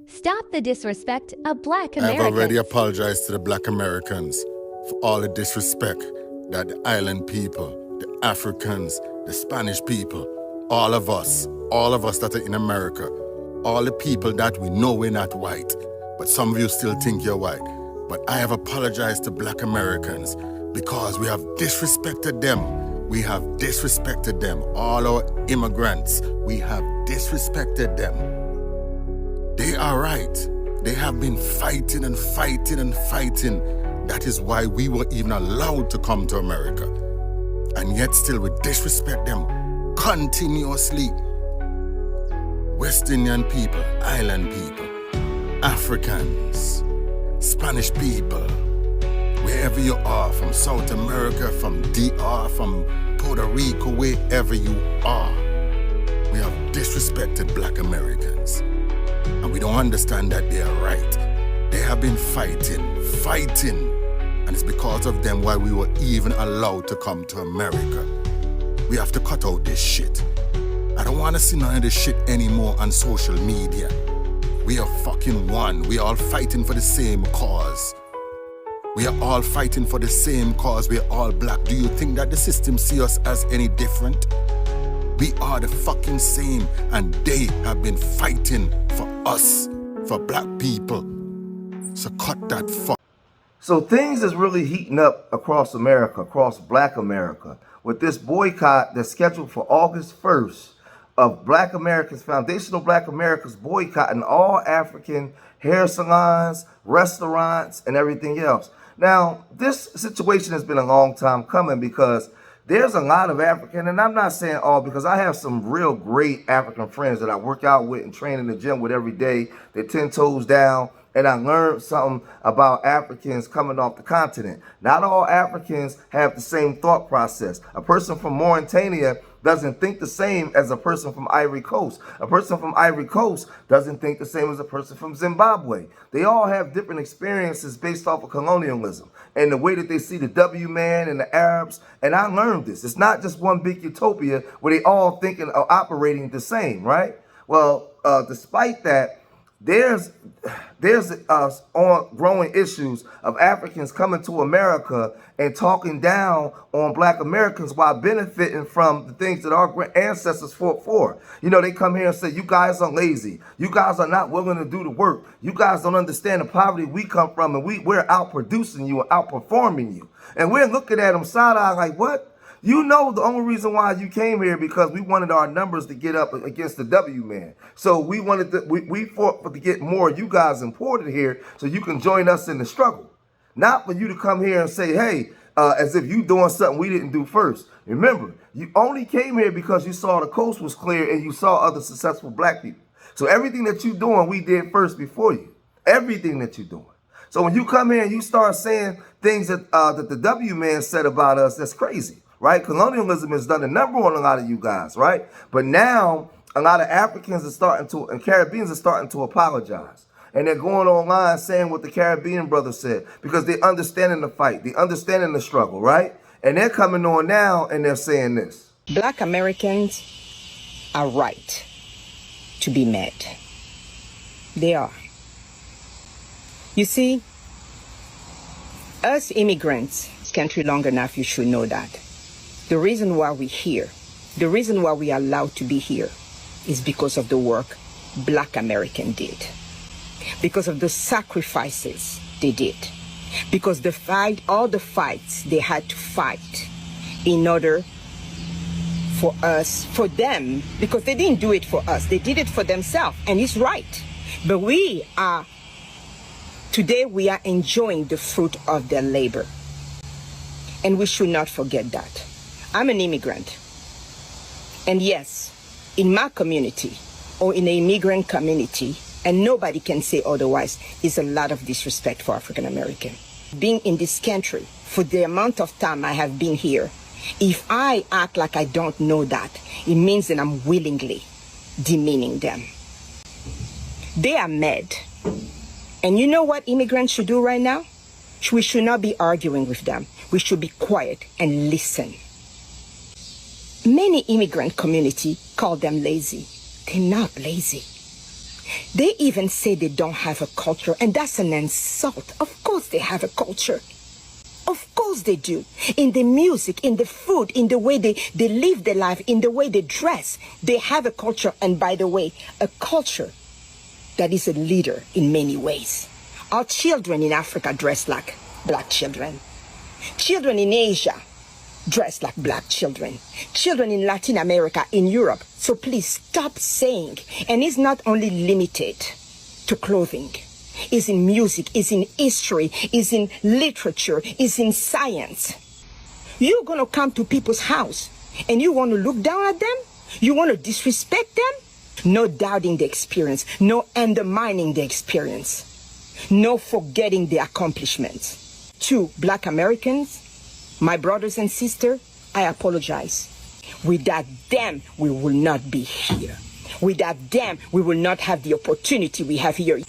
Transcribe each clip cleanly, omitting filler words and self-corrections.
Stop the disrespect of Black I've Americans. already apologized to the Black Americans for all the disrespect that the island people, the Africans, the Spanish people, all of us that are in America, all the people that we know we're not white, but some of you still think you're white. But I have apologized to Black Americans because we have disrespected them. We have disrespected them. All our immigrants, we have disrespected them. They are right. They have been fighting and fighting and fighting. That is why we were even allowed to come to America. And yet still we disrespect them continuously. West Indian people, island people, Africans, Spanish people, wherever you are, from South America, from DR, from Puerto Rico, wherever you are, we have disrespected Black Americans. And we don't understand that they are right. They have been fighting. And it's because of them why we were even allowed to come to America. We have to cut out this shit. I don't want to see none of this shit anymore on social media. We are fucking one. We are all fighting for the same cause. We are all fighting for the same cause. We are all black. Do you think that the system sees us as any different? We are the fucking same, and they have been fighting for us, for black people. So cut that fuck. So things is really heating up across America, across Black America, with this boycott that's scheduled for August 1st of Black Americans, foundational Black Americans boycotting all African hair salons, restaurants, and everything else. Now, this situation has been a long time coming because there's a lot of African, and I'm not saying all because I have some real great African friends that I work out with and train in the gym with every day. They're 10 toes down, and I learned something about Africans coming off the continent. Not all Africans have the same thought process. A person from Mauritania doesn't think the same as a person from Ivory Coast. A person from Ivory Coast doesn't think the same as a person from Zimbabwe. They all have different experiences based off of colonialism and the way that they see the W man and the Arabs. And I learned this. It's not just one big utopia where they all thinking or operating the same, right? Well, despite that, there's growing issues of Africans coming to America and talking down on Black Americans while benefiting from the things that our ancestors fought for. You know, they come here and say, you guys are lazy. You guys are not willing to do the work. You guys don't understand the poverty we come from, and we're outproducing you and outperforming you. And we're looking at them side-eye like, what? You know the only reason why you came here because we wanted our numbers to get up against the W man. So we wanted to, we fought to get more of you guys imported here so you can join us in the struggle. Not for you to come here and say, hey, as if you doing something we didn't do first. Remember, you only came here because you saw the coast was clear and you saw other successful black people. So everything that you're doing, we did first before you. Everything that you're doing. So when you come here and you start saying things that, that the W man said about us, that's crazy. Right? Colonialism has done a number on a lot of you guys, right? But now a lot of Africans are starting to, and Caribbeans are starting to apologize. And they're going online saying what the Caribbean brothers said because they're understanding the fight, they're understanding the struggle, right? And they're coming on now and they're saying this. Black Americans are right to be mad. They are. You see, us immigrants, this country long enough, you should know that. The reason why we're here, the reason why we are allowed to be here is because of the work Black Americans did. Because of the sacrifices they did. Because all the fights they had to fight in order for us, for them, because they didn't do it for us, they did it for themselves, and it's right. But today we are enjoying the fruit of their labor. And we should not forget that. I'm an immigrant. And yes, in my community or in the immigrant community, and nobody can say otherwise, is a lot of disrespect for African American. Being in this country, for the amount of time I have been here, if I act like I don't know that, it means that I'm willingly demeaning them. They are mad. And you know what immigrants should do right now? We should not be arguing with them. We should be quiet and listen. Many immigrant community call them lazy. They're not lazy. They even say they don't have a culture, and that's an insult. Of course they have a culture. Of course they do. In the music, in the food, in the way they live their life, in the way they dress. They have a culture, and by the way, a culture that is a leader in many ways. Our children in Africa dress like black children. Children in Asia dress like black children. Children in Latin America, in Europe. So please stop saying, and it's not only limited to clothing. It's in music, it's in history, it's in literature, it's in science. You're going to come to people's house and you want to look down at them? You want to disrespect them? No doubting the experience, no undermining the experience, no forgetting the accomplishments. To Black Americans, my brothers and sisters, I apologize. Without them, we will not be here. Without them, we will not have the opportunity we have here.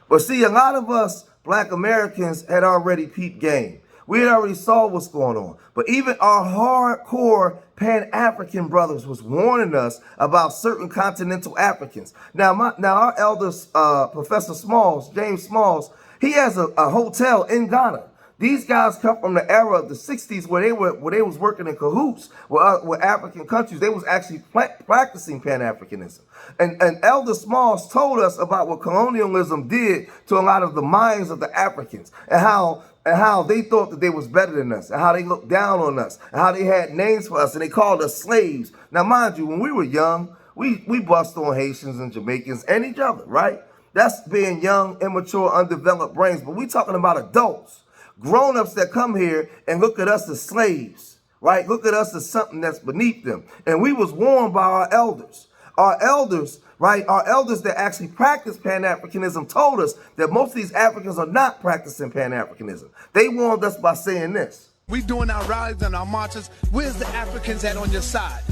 But see, a lot of us Black Americans had already peeped game. We had already saw what's going on. But even our hardcore Pan-African brothers was warning us about certain continental Africans. Now our eldest, Professor Smalls, James Smalls, he has a hotel in Ghana. These guys come from the era of the 60s where they was working in cahoots with African countries. They was actually practicing Pan-Africanism. And Elder Smalls told us about what colonialism did to a lot of the minds of the Africans and how they thought that they was better than us and how they looked down on us and how they had names for us and they called us slaves. Now, mind you, when we were young, we bust on Haitians and Jamaicans and each other, right? That's being young, immature, undeveloped brains. But we talking about adults. Grown-ups that come here and look at us as slaves, right? Look at us as something that's beneath them. And we was warned by our elders. Our elders, right? Our elders that actually practice Pan-Africanism told us that most of these Africans are not practicing Pan-Africanism. They warned us by saying this. We doing our rallies and our marches. Where's the Africans at on your side?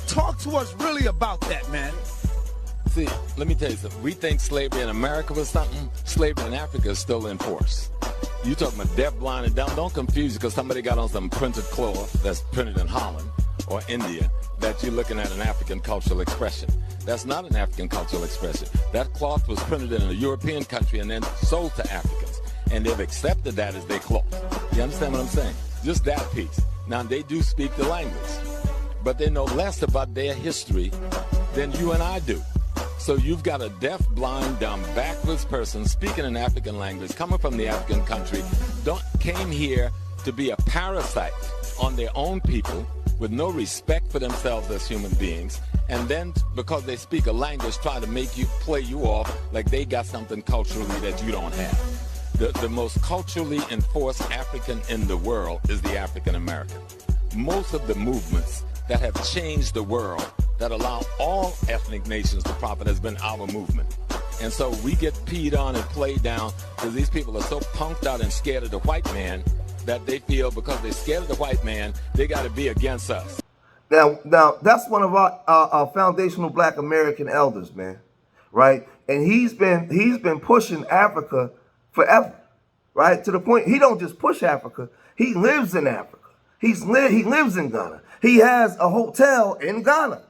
Talk to us really about that, man. See, let me tell you something. We think slavery in America was something. Slavery in Africa is still in force. You talking about deaf, blind, and dumb. Don't confuse you because somebody got on some printed cloth that's printed in Holland or India that you're looking at an African cultural expression. That's not an African cultural expression. That cloth was printed in a European country and then sold to Africans. And they've accepted that as their cloth. You understand what I'm saying? Just that piece. Now, they do speak the language, but they know less about their history than you and I do. So you've got a deaf, blind, dumb, backwards person speaking an African language, coming from the African country, came here to be a parasite on their own people with no respect for themselves as human beings, and then because they speak a language, try to make you play you off like they got something culturally that you don't have. The most culturally enforced African in the world is the African American. Most of the movements that have changed the world, that allow all ethnic nations to profit, has been our movement. And so we get peed on and played down because these people are so punked out and scared of the white man that they feel because they're scared of the white man, they got to be against us. Now that's one of our foundational Black American elders, man, right? And he's been pushing Africa forever, right? To the point he don't just push Africa, he lives in Africa. He lives in Ghana. He has a hotel in Ghana,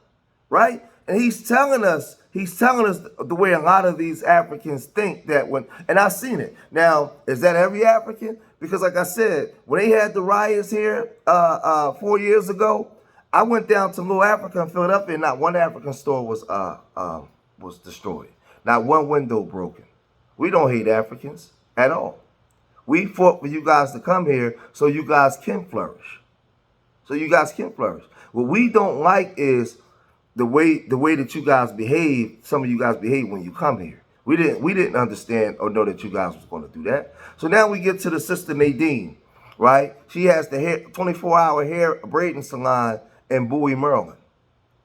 right? And he's telling us the way a lot of these Africans think that and I've seen it. Now, is that every African? Because like I said, when they had the riots here 4 years ago, I went down to Little Africa in Philadelphia and not one African store was destroyed. Not one window broken. We don't hate Africans at all. We fought for you guys to come here so you guys can flourish. What we don't like is the way that you guys behave, some of you guys behave when you come here. We didn't understand or know that you guys was going to do that. So now we get to the sister Nadine, right? She has the 24-hour hair braiding salon in Bowie, Maryland,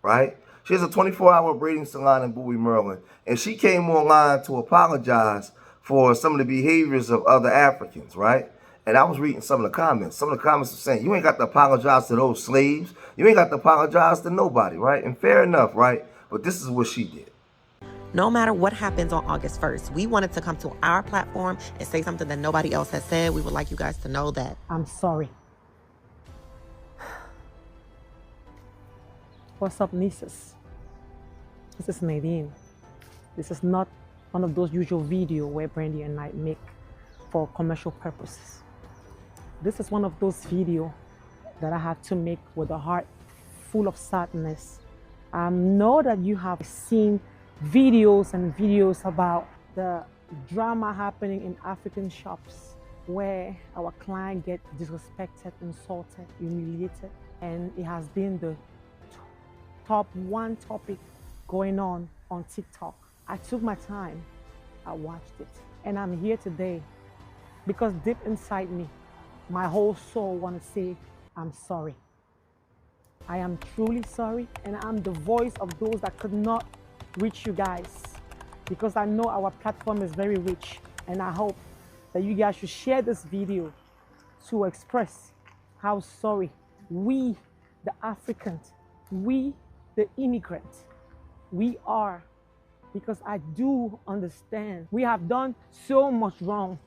right? She has a 24-hour braiding salon in Bowie, Maryland, and she came online to apologize for some of the behaviors of other Africans, right? And I was reading some of the comments. Some of the comments were saying, you ain't got to apologize to those slaves. You ain't got to apologize to nobody, right? And fair enough, right? But this is what she did. No matter what happens on August 1st, we wanted to come to our platform and say something that nobody else has said. We would like you guys to know that. I'm sorry. What's up, nieces? This is Nadine. This is not one of those usual videos where Brandy and I make for commercial purposes. This is one of those videos that I had to make with a heart full of sadness. I know that you have seen videos and videos about the drama happening in African shops where our client get disrespected, insulted, humiliated, and it has been the top one topic going on TikTok. I took my time, I watched it, and I'm here today because deep inside me, my whole soul wants to say, I'm sorry. I am truly sorry, and I'm the voice of those that could not reach you guys because I know our platform is very rich, and I hope that you guys should share this video to express how sorry we, the Africans, we, the immigrants, we are, because I do understand we have done so much wrong.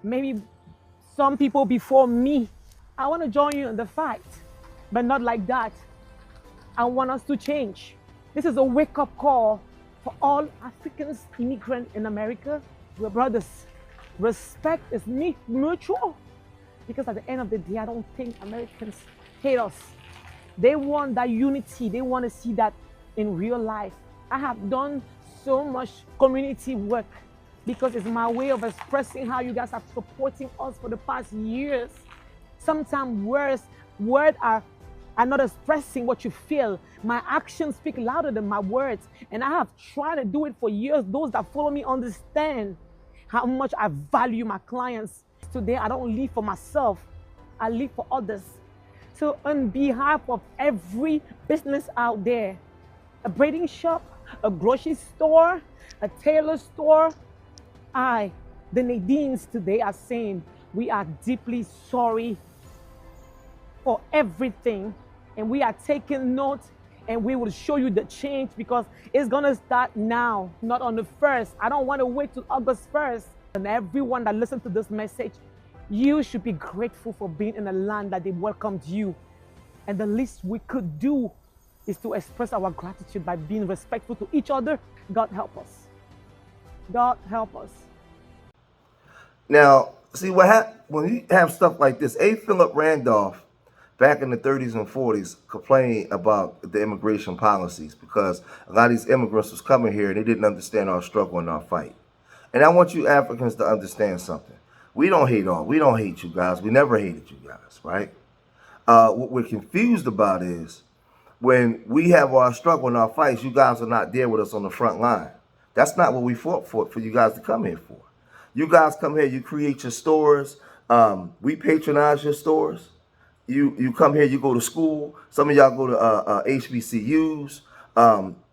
Maybe some people before me, I want to join you in the fight, but not like that. I want us to change. This is a wake-up call for all Africans, immigrants in America. We're brothers. Respect is mutual, because at the end of the day, I don't think Americans hate us. They want that unity. They want to see that in real life. I have done so much community work because it's my way of expressing how you guys are supporting us for the past years. Sometimes words are not expressing what you feel. My actions speak louder than my words. And I have tried to do it for years. Those that follow me understand how much I value my clients. Today, I don't live for myself. I live for others. So on behalf of every business out there, a braiding shop, a grocery store, a tailor store, the Nadine'S today are saying we are deeply sorry for everything, and we are taking note, and we will show you the change because it's gonna start now, not on the 1st. I don't want to wait till August 1st. And everyone that listens to this message, you should be grateful for being in a land that they welcomed you. And the least we could do is to express our gratitude by being respectful to each other. God help us. God help us. Now, see what happened when you have stuff like this. A. Philip Randolph, back in the 30s and 40s, complained about the immigration policies because a lot of these immigrants was coming here and they didn't understand our struggle and our fight. And I want you Africans to understand something. We don't hate you guys. We never hated you guys, right? What we're confused about is when we have our struggle and our fights, you guys are not there with us on the front line. That's not what we fought for you guys to come here for. You guys come here, you create your stores. We patronize your stores. You come here, you go to school. Some of y'all go to HBCUs.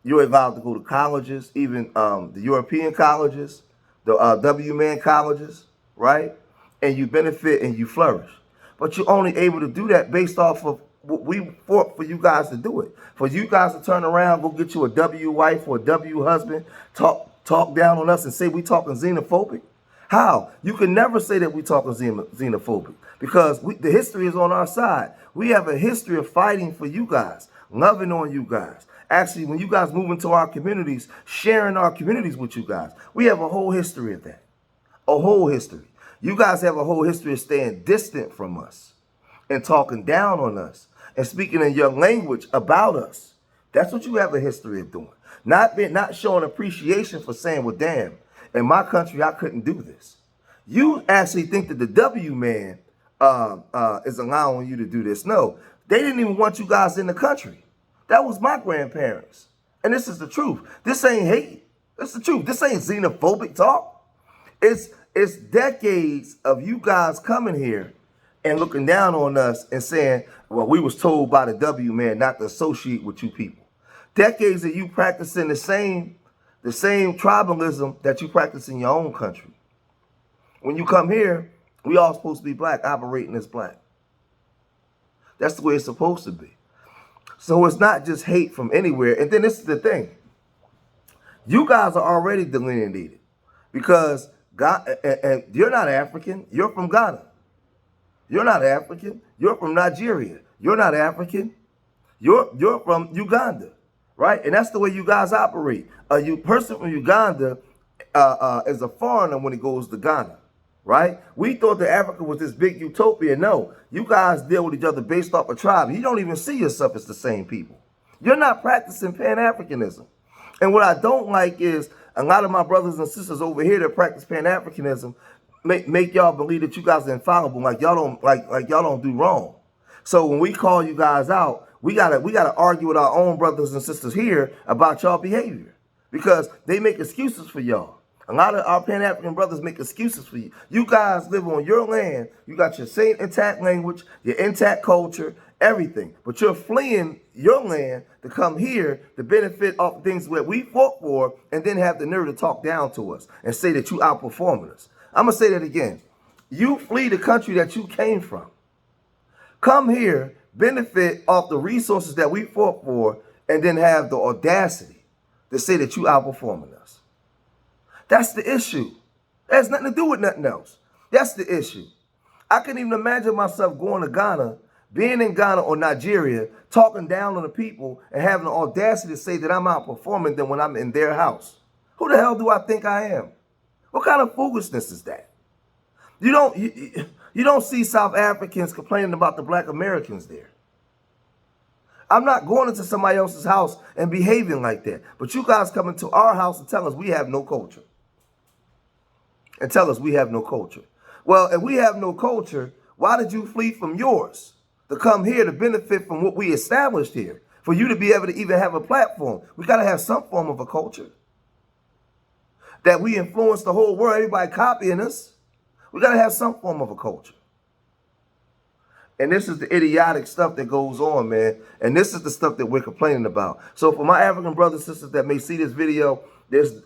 You're allowed to go to colleges, even the European colleges, the WMAN colleges, right? And you benefit and you flourish. But you're only able to do that based off of what we fought for you guys to do it. For you guys to turn around, go get you a W wife or a W husband, talk down on us and say we talking xenophobic. How? You can never say that we talking xenophobic because the history is on our side. We have a history of fighting for you guys, loving on you guys. Actually, when you guys move into our communities, sharing our communities with you guys, we have a whole history of that. A whole history. You guys have a whole history of staying distant from us and talking down on us and speaking in your language about us. That's what you have a history of doing. Not showing appreciation for saying, well, damn, in my country, I couldn't do this. You actually think that the W man is allowing you to do this. No, they didn't even want you guys in the country. That was my grandparents. And this is the truth. This ain't hate. This is the truth. This ain't xenophobic talk. It's decades of you guys coming here and looking down on us and saying, well, we was told by the W man not to associate with you people. Decades of you practicing the same tribalism that you practice in your own country. When you come here, we all supposed to be black, operating as black. That's the way it's supposed to be. So it's not just hate from anywhere. And then this is the thing. You guys are already delineated because God, and you're not African. You're from Ghana. You're not African. You're from Nigeria. You're not African. You're from Uganda. right? And that's the way you guys operate. A person from Uganda is a foreigner when he goes to Ghana, right? We thought that Africa was this big utopia. No, you guys deal with each other based off a tribe. You don't even see yourself as the same people. You're not practicing Pan-Africanism. And what I don't like is a lot of my brothers and sisters over here that practice Pan-Africanism make y'all believe that you guys are infallible, like y'all don't do wrong. So when we call you guys out, we gotta argue with our own brothers and sisters here about y'all behavior, because they make excuses for y'all. A lot of our Pan-African brothers make excuses for you. You guys live on your land. You got your same intact language, your intact culture, everything. But you're fleeing your land to come here to benefit off things that we fought for, and then have the nerve to talk down to us and say that you outperforming us. I'm going to say that again. You flee the country that you came from. Come here, benefit off the resources that we fought for, and then have the audacity to say that you outperforming us. That's the issue. It has nothing to do with nothing else. That's the issue. I couldn't even imagine myself going to Ghana, being in Ghana or Nigeria, talking down on the people and having the audacity to say that I'm outperforming them when I'm in their house. Who the hell do I think I am? What kind of foolishness is that? You don't see South Africans complaining about the black Americans there. I'm not going into somebody else's house and behaving like that. But you guys come into our house and tell us we have no culture. And tell us we have no culture. Well, if we have no culture, why did you flee from yours to come here to benefit from what we established here? For you to be able to even have a platform, we got to have some form of a culture. That we influence the whole world, everybody copying us. We got to have some form of a culture. And this is the idiotic stuff that goes on, man. And this is the stuff that we're complaining about. So for my African brothers and sisters that may see this video,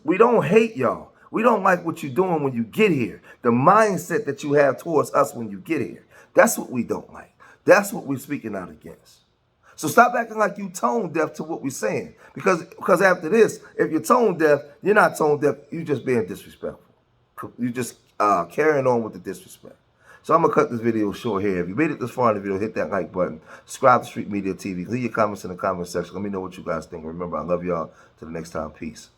we don't hate y'all. We don't like what you're doing when you get here. The mindset that you have towards us when you get here. That's what we don't like. That's what we're speaking out against. So stop acting like you tone deaf to what we're saying. Because after this, if you're tone deaf, you're not tone deaf. You're just being disrespectful. You're just carrying on with the disrespect. So I'm going to cut this video short here. If you made it this far in the video, hit that like button. Subscribe to Street Media TV. Leave your comments in the comment section. Let me know what you guys think. Remember, I love y'all. Till the next time. Peace.